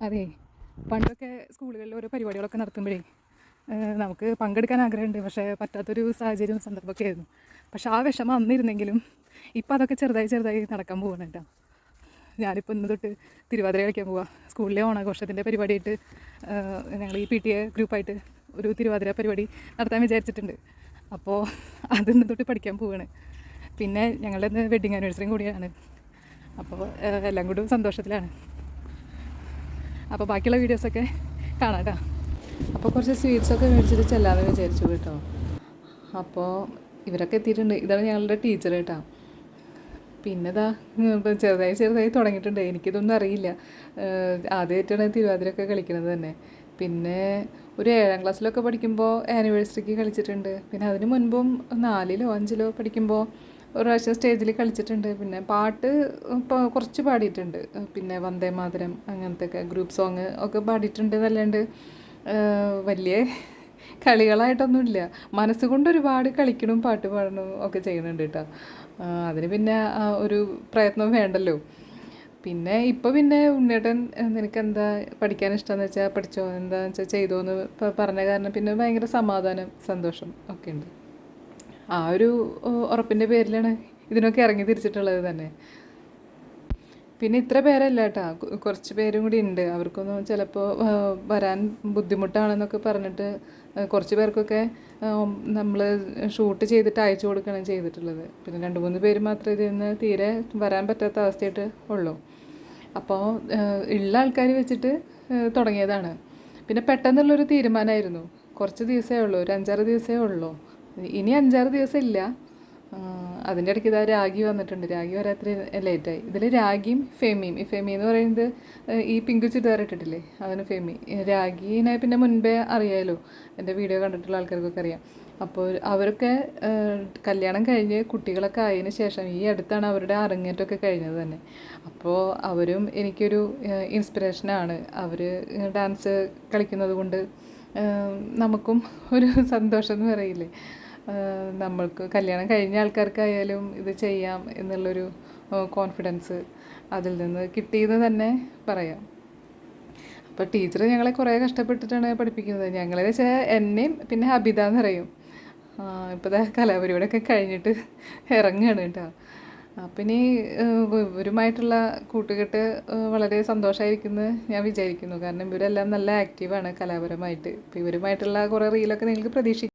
അതെ, പണ്ടൊക്കെ സ്കൂളുകളിൽ ഓരോ പരിപാടികളൊക്കെ നടത്തുമ്പോഴേ നമുക്ക് പങ്കെടുക്കാൻ ആഗ്രഹമുണ്ട്, പക്ഷേ പറ്റാത്തൊരു സാഹചര്യവും സന്ദർഭമൊക്കെ ആയിരുന്നു. പക്ഷേ ആ വിഷമം അന്നിരുന്നെങ്കിലും ഇപ്പം അതൊക്കെ ചെറുതായി ചെറുതായി നടക്കാൻ പോകണം കേട്ടോ. ഞാനിപ്പോൾ ഇന്ന് തൊട്ട് തിരുവാതിര കളിക്കാൻ പോവാം. സ്കൂളിലെ ഓണാഘോഷത്തിൻ്റെ പരിപാടിയായിട്ട് ഞങ്ങൾ ഈ PTA ഗ്രൂപ്പായിട്ട് ഒരു തിരുവാതിര പരിപാടി നടത്താൻ വിചാരിച്ചിട്ടുണ്ട്. അപ്പോൾ അതിന്ന് തൊട്ട് പഠിക്കാൻ പോവുകയാണ്. പിന്നെ ഞങ്ങളുടെ ഇന്ന് വെഡ്ഡിങ് ആനിവേഴ്സറിയും കൂടിയാണ്. അപ്പോൾ എല്ലാം കൂടി സന്തോഷത്തിലാണ്. അപ്പോൾ ബാക്കിയുള്ള വീഡിയോസൊക്കെ കാണാം കേട്ടോ. അപ്പോൾ കുറച്ച് സ്വീറ്റ്സൊക്കെ മേടിച്ചിട്ട് ചെല്ലാമെന്ന് വിചാരിച്ചു കേട്ടോ. അപ്പോൾ ഇവരൊക്കെ എത്തിയിട്ടുണ്ട്. ഇതാണ് ഞങ്ങളുടെ ടീച്ചർ കേട്ടോ. പിന്നെ ഇതാ ഇപ്പം ചെറുതായി ചെറുതായി തുടങ്ങിയിട്ടുണ്ട്. എനിക്കിതൊന്നും അറിയില്ല. ആദ്യമായിട്ടാണ് തിരുവാതിരയൊക്കെ കളിക്കുന്നത് തന്നെ. പിന്നെ ഒരു 7ാം ക്ലാസ്സിലൊക്കെ പഠിക്കുമ്പോൾ ആനിവേഴ്സറിക്ക് കളിച്ചിട്ടുണ്ട്. പിന്നെ അതിന് മുൻപും 4ലോ 5ലോ പഠിക്കുമ്പോൾ ഒരു പ്രാവശ്യം സ്റ്റേജിൽ കളിച്ചിട്ടുണ്ട്. പിന്നെ പാട്ട് ഇപ്പോൾ കുറച്ച് പാടിയിട്ടുണ്ട്. പിന്നെ വന്ദേ മാതരം അങ്ങനത്തെ ഒക്കെ ഗ്രൂപ്പ് സോങ് ഒക്കെ പാടിയിട്ടുണ്ട് എന്നല്ലാണ്ട് വലിയ കളികളായിട്ടൊന്നുമില്ല. മനസ്സുകൊണ്ട് ഒരുപാട് കളിക്കണം, പാട്ട് പാടണം ഒക്കെ ചെയ്യുന്നുണ്ട് കേട്ടോ. അതിന് പിന്നെ ഒരു പ്രയത്നം വേണ്ടല്ലോ. പിന്നെ ഇപ്പോൾ പിന്നെ ഉണ്ണിയേട്ടൻ നിനക്കെന്താ പഠിക്കാൻ ഇഷ്ടമെന്ന് വെച്ചാൽ പഠിച്ചോ, എന്താണെന്ന് വെച്ചാൽ ചെയ്തോ എന്ന് പറഞ്ഞ കാരണം പിന്നെ ഭയങ്കര സമാധാനം, സന്തോഷം ഒക്കെ ഉണ്ട്. ആ ഒരു ഉറപ്പിൻ്റെ പേരിലാണ് ഇതിനൊക്കെ ഇറങ്ങി തിരിച്ചിട്ടുള്ളത് തന്നെ. പിന്നെ ഇത്ര പേരല്ല കേട്ടോ, കുറച്ച് പേരും കൂടി ഉണ്ട്. അവർക്കൊന്നും ചിലപ്പോൾ വരാൻ ബുദ്ധിമുട്ടാണെന്നൊക്കെ പറഞ്ഞിട്ട് കുറച്ച് പേർക്കൊക്കെ നമ്മൾ ഷൂട്ട് ചെയ്തിട്ട് അയച്ചു കൊടുക്കുകയാണ് ചെയ്തിട്ടുള്ളത്. പിന്നെ 2-3 പേര് മാത്രമേ ഇതിൽ നിന്ന് തീരെ വരാൻ പറ്റാത്ത അവസ്ഥയായിട്ട് ഉള്ളൂ. അപ്പോൾ ഉള്ള ആൾക്കാർ വെച്ചിട്ട് തുടങ്ങിയതാണ്. പിന്നെ പെട്ടെന്നുള്ളൊരു തീരുമാനമായിരുന്നു. കുറച്ച് ദിവസമേ ഉള്ളൂ, ഒരു 5-6 ദിവസമേ ഉള്ളൂ. ഇനി 5-6 ദിവസം ഇല്ല. അതിൻ്റെ ഇടയ്ക്ക് ഇതാ രാഗി വന്നിട്ടുണ്ട്. രാഗി വരാത്ര ലേറ്റായി. ഇതിൽ രാഗിയും ഫെമിയും, ഈ ഫെമി എന്ന് പറയുന്നത് ഈ പിങ്ക് ചുരിദാർ ഇട്ടിട്ടില്ലേ, അതിന് ഫെമി. രാഗിനെ പിന്നെ മുൻപേ അറിയാമല്ലോ, എൻ്റെ വീഡിയോ കണ്ടിട്ടുള്ള ആൾക്കാർക്കൊക്കെ അറിയാം. അപ്പോൾ അവരൊക്കെ കല്യാണം കഴിഞ്ഞ് കുട്ടികളൊക്കെ ആയതിനു ശേഷം ഈ അടുത്താണ് അവരുടെ അരങ്ങേറ്റമൊക്കെ കഴിഞ്ഞത് തന്നെ. അപ്പോൾ അവരും എനിക്കൊരു ഇൻസ്പിറേഷനാണ്. അവർ ഡാൻസ് കളിക്കുന്നത് കൊണ്ട് നമുക്കും ഒരു സന്തോഷം എന്ന് പറയില്ലേ, നമ്മൾക്ക് കല്യാണം കഴിഞ്ഞ ആൾക്കാർക്കായാലും ഇത് ചെയ്യാം എന്നുള്ളൊരു കോൺഫിഡൻസ് അതിൽ നിന്ന് കിട്ടിയെന്ന് തന്നെ പറയാം. അപ്പോൾ ടീച്ചർ ഞങ്ങളെ കുറേ കഷ്ടപ്പെട്ടിട്ടാണ് പഠിപ്പിക്കുന്നത്. ഞങ്ങളെ വെച്ചാൽ എന്നെയും പിന്നെ ഹബിത എന്ന് പറയും. ഇപ്പോൾ കലാപരിപാടിയൊക്കെ കഴിഞ്ഞിട്ട് ഇറങ്ങുകയാണ് കേട്ടോ. അപ്പം ഇനി ഇവരുമായിട്ടുള്ള കൂട്ടുകെട്ട് വളരെ സന്തോഷമായിരിക്കുമെന്ന് ഞാൻ വിചാരിക്കുന്നു. കാരണം ഇവരെല്ലാം നല്ല ആക്റ്റീവാണ് കലാപരമായിട്ട്. ഇപ്പോൾ ഇവരുമായിട്ടുള്ള കുറേ റീലൊക്കെ നിങ്ങൾക്ക് പ്രതീക്ഷിക്കാം.